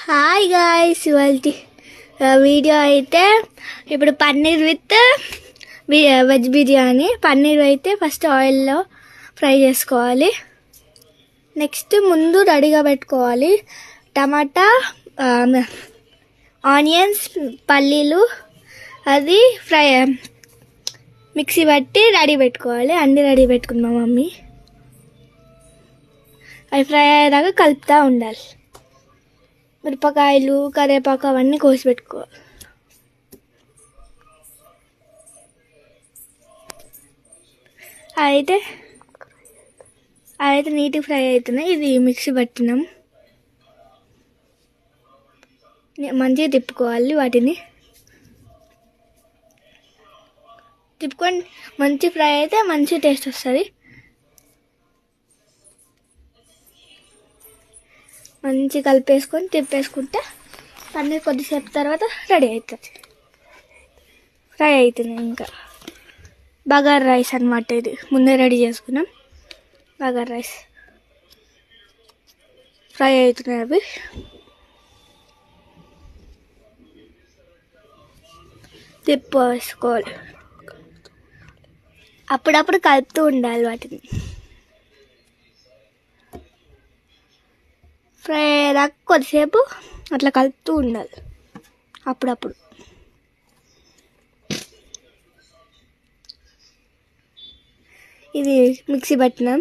Hi guys, ఇవాళ video అయితే ఇప్పుడు పన్నీర్ విత్ వెజ్ బిర్యానీ. పన్నీర్ అయితే ఫస్ట్ ఆయిల్లో ఫ్రై చేసుకోవాలి. నెక్స్ట్ ముందు రెడీగా పెట్టుకోవాలి టమాటా, ఆనియన్స్, పల్లీలు, అది ఫ్రై మిక్సీ పట్టి రెడీ పెట్టుకోవాలి. అన్నీ రెడీ పెట్టుకుంది మా మమ్మీ. అవి ఫ్రై అయ్యేదాకా కలుపుతూ ఉండాలి. మిరపకాయలు, కరివేపాకు అవన్నీ కోసి పెట్టుకోవాలి. అయితే నీట్గా ఫ్రై అవుతున్నాయి. ఇది మిక్సీ పట్టినాం. మంచిగా తిప్పుకోవాలి. వాటిని తిప్పుకొని మంచి ఫ్రై అయితే మంచి టేస్ట్ వస్తుంది. మంచి కలిపేసుకొని తిప్పేసుకుంటే పన్నీర్ కొద్దిసేపు తర్వాత రెడీ అవుతుంది. ఫ్రై అవుతుంది. ఇంకా బగార్ రైస్ అన్నమాట. ఇది ముందే రెడీ చేసుకున్నాం. బగార్ రైస్ ఫ్రై అవుతున్నాయి. అవి తిప్పేసుకోవాలి. అప్పుడప్పుడు కలుపుతూ ఉండాలి. వాటిని ఫ్రై అయ్యేదాకా కొద్దిసేపు అట్లా కలుపుతూ ఉండాలి. అప్పుడప్పుడు ఇది మిక్సీ పట్టినాం.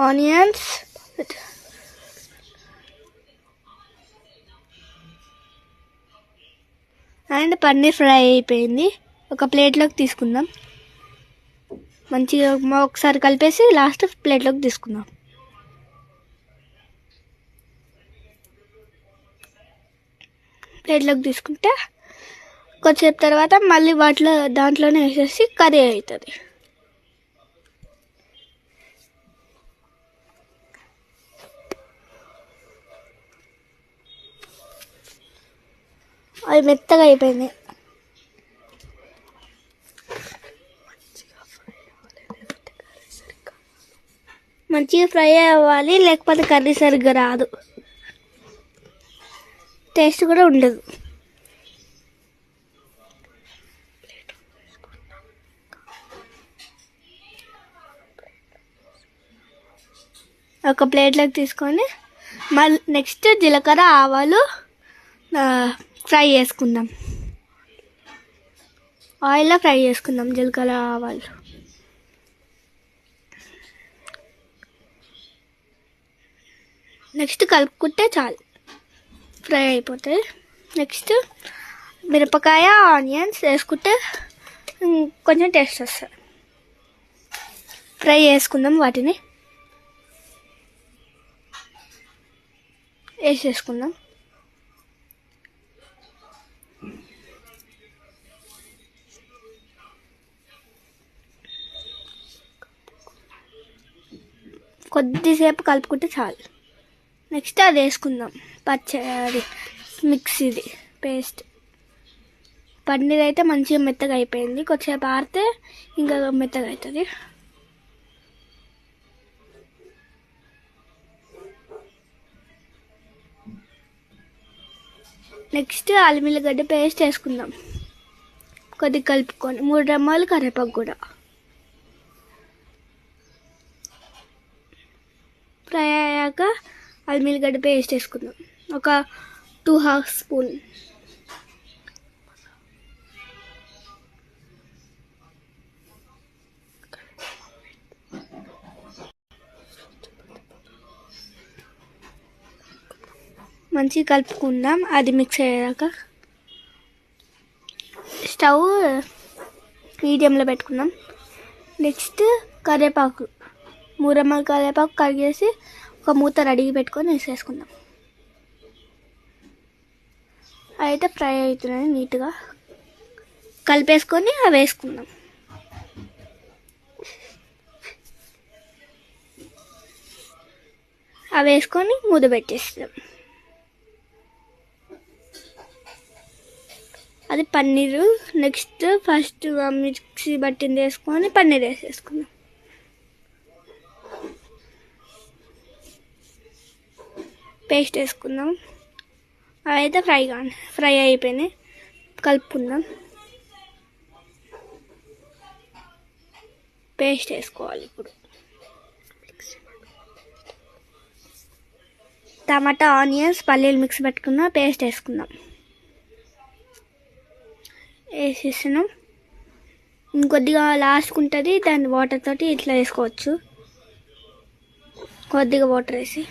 ఆనియన్స్ అండ్ పన్నీర్ ఫ్రై అయిపోయింది. ఒక ప్లేట్లోకి తీసుకుందాం. మంచిగా ఒకసారి కలిపేసి లాస్ట్ ప్లేట్లోకి తీసుకుందాం. ప్లేట్లోకి తీసుకుంటే కొద్దిసేపు తర్వాత మళ్ళీ దాంట్లోనే వేసేసి కర్రీ అవుతుంది. అవి మెత్తగా అయిపోయింది. మంచిగా ఫ్రై అవ్వాలి, లేకపోతే కర్రీ సరిగ్గా రాదు, టేస్ట్ కూడా ఉండదు. ఒక ప్లేట్లోకి తీసుకొని మళ్ళీ నెక్స్ట్ జీలకర్ర, ఆవాలు ఫ్రై చేసుకుందాం. ఆయిల్లో ఫ్రై చేసుకుందాం జీలకర్ర, ఆవాలు. నెక్స్ట్ కలుపుకుంటే చాలు, ఫ్రై అయిపోతాయి. నెక్స్ట్ మిరపకాయ, ఆనియన్స్ వేసుకుంటే కొంచెం టేస్ట్ వస్తుంది. ఫ్రై చేసుకుందాం. వాటిని వేసేసుకుందాం. కొద్దిసేపు కలుపుకుంటే చాలు. నెక్స్ట్ అది వేసుకుందాం. అది మిక్సీది పేస్ట్. పన్నీర్ అయితే మంచిగా మెత్తగా అయిపోయింది. కొద్దిసేపు ఆరితే ఇంకా మెత్తగా అవుతుంది. నెక్స్ట్ అల్లం వెల్లిగడ్డ పేస్ట్ వేసుకుందాం. కొద్దిగా కలుపుకొని 3 రెమ్మలు కరివేపాకు కూడా ఫ్రై అయ్యాక అల్లం వెల్లిగడ్డ పేస్ట్ వేసుకుందాం. ఒక 2½ స్పూన్. మంచిగా కలుపుకుందాం. అది మిక్స్ అయ్యాక స్టవ్ మీడియంలో పెట్టుకుందాం. నెక్స్ట్ కరివేపాకు, 3 రెమ్మల కరివేపాకు కడిగేసి ఒక మూత రెడీగా పెట్టుకొని వేసేసుకుందాం. అయితే ఫ్రై అవుతున్నాయి. నీట్గా కలిపేసుకొని అవి వేసుకుందాం. అవి వేసుకొని మూత పెట్టేస్తాం. అది పన్నీరు. నెక్స్ట్ ఫస్ట్ మిక్సీ పట్టింది వేసుకొని పన్నీర్ వేసేసుకుందాం. పేస్ట్ వేసుకుందాం. అవైతే ఫ్రై అయిపోయినాయి. కలుపుకుందాం. పేస్ట్ వేసుకోవాలి. ఇప్పుడు టమాటా, ఆనియన్స్, పల్లీలు మిక్స్ పెట్టుకున్న పేస్ట్ వేసుకుందాం. వేసేసినాం. ఇంకొద్దిగా లాస్ట్కి ఉంటుంది, దాన్ని వాటర్ తోటి ఇట్లా వేసుకోవచ్చు. కొద్దిగా వాటర్ వేసి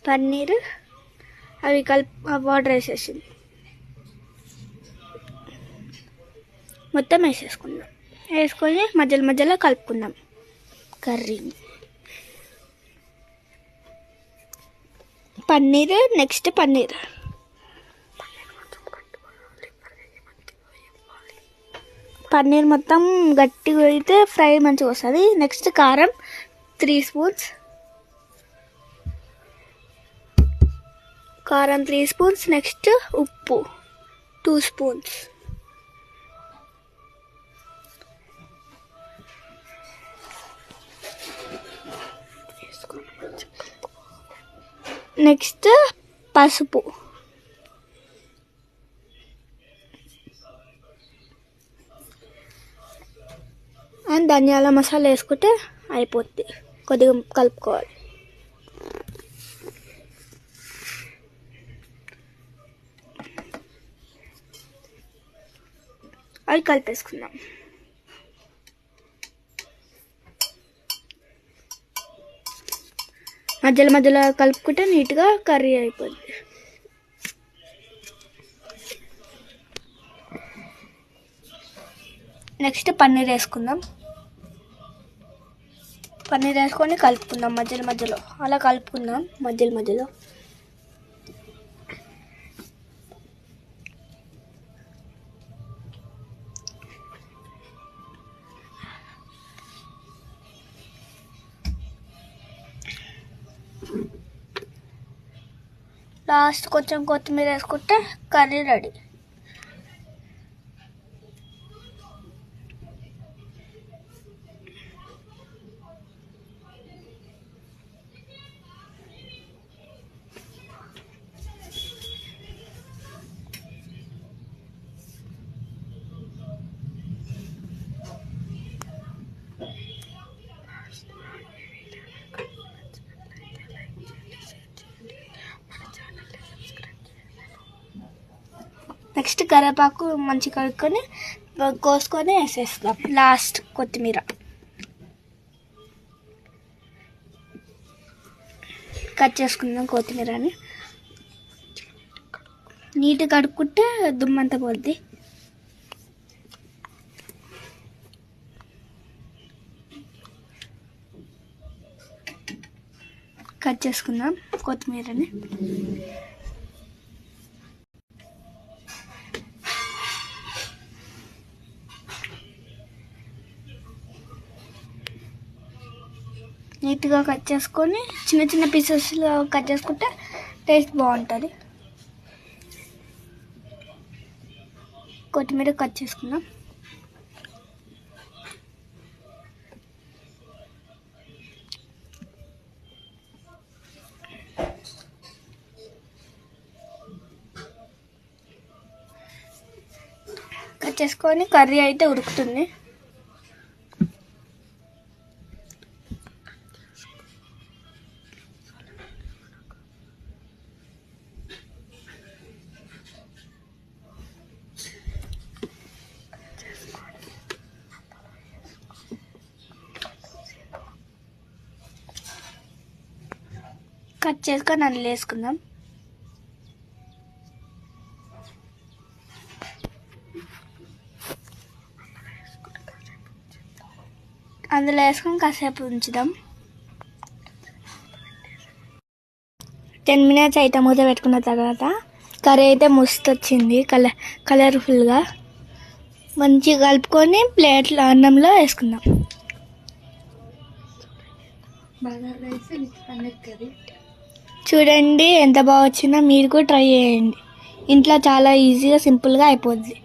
పన్నీర్ అవి వాటర్ వేసేసింది. మొత్తం వేసేసుకుందాం. వేసుకొని మధ్యలో కలుపుకుందాం కర్రీని. నెక్స్ట్ పన్నీర్ మొత్తం గట్టిగా అయితే ఫ్రై మంచిగా వస్తుంది. నెక్స్ట్ కారం 3 స్పూన్స్, నెక్స్ట్ ఉప్పు 2 స్పూన్స్, నెక్స్ట్ పసుపు, అండ్ ధనియాల మసాలా వేసుకుంటే అయిపోద్ది. కొద్దిగా కలుపుకోవాలి. అవి కలిపేసుకుందాం. మధ్యలో కలుపుకుంటే నీట్గా కర్రీ అయిపోద్ది. నెక్స్ట్ పన్నీర్ వేసుకుందాం. పన్నీర్ వేసుకొని కలుపుకుందాం. మధ్యలో అలా కలుపుకుందాం. మధ్యలో లాస్ట్ కొంచెం కొత్తిమీర వేసుకుంటే కర్రీ రెడీ. నెక్స్ట్ కరివేపాకు మంచిగా కడుక్కొని కోసుకొని వేసేస్తాం. లాస్ట్ కొత్తిమీర. కట్ చేసుకుందాం కొత్తిమీరని. నీట్గా కడుక్కుంటే దుమ్మంతా పోద్ది. కట్ చేసుకుందాం కొత్తిమీరని. నీట్గా కట్ చేసుకొని చిన్న పీసెస్లో కట్ చేసుకుంటే టేస్ట్ బాగుంటుంది. కొత్తిమీర కట్ చేసుకుందాం. కట్ చేసుకొని కర్రీ అయితే ఉడుకుతుంది. కట్ చేసుకొని అందులో వేసుకుందాం. అందులో వేసుకొని కాసేపు ఉంచుదాం. 10 మినిట్స్ అయితే మూత పెట్టుకున్న తర్వాత కర్రీ అయితే మస్తు వచ్చింది. కలర్ఫుల్గా మంచిగా కలుపుకొని ప్లేట్లో అన్నంలో వేసుకుందాం. చూడండి ఎంత బాగా వచ్చిందో. మీరు కూడా ట్రై చేయండి. ఇంట్లో చాలా ఈజీగా సింపుల్గా అయిపోద్ది.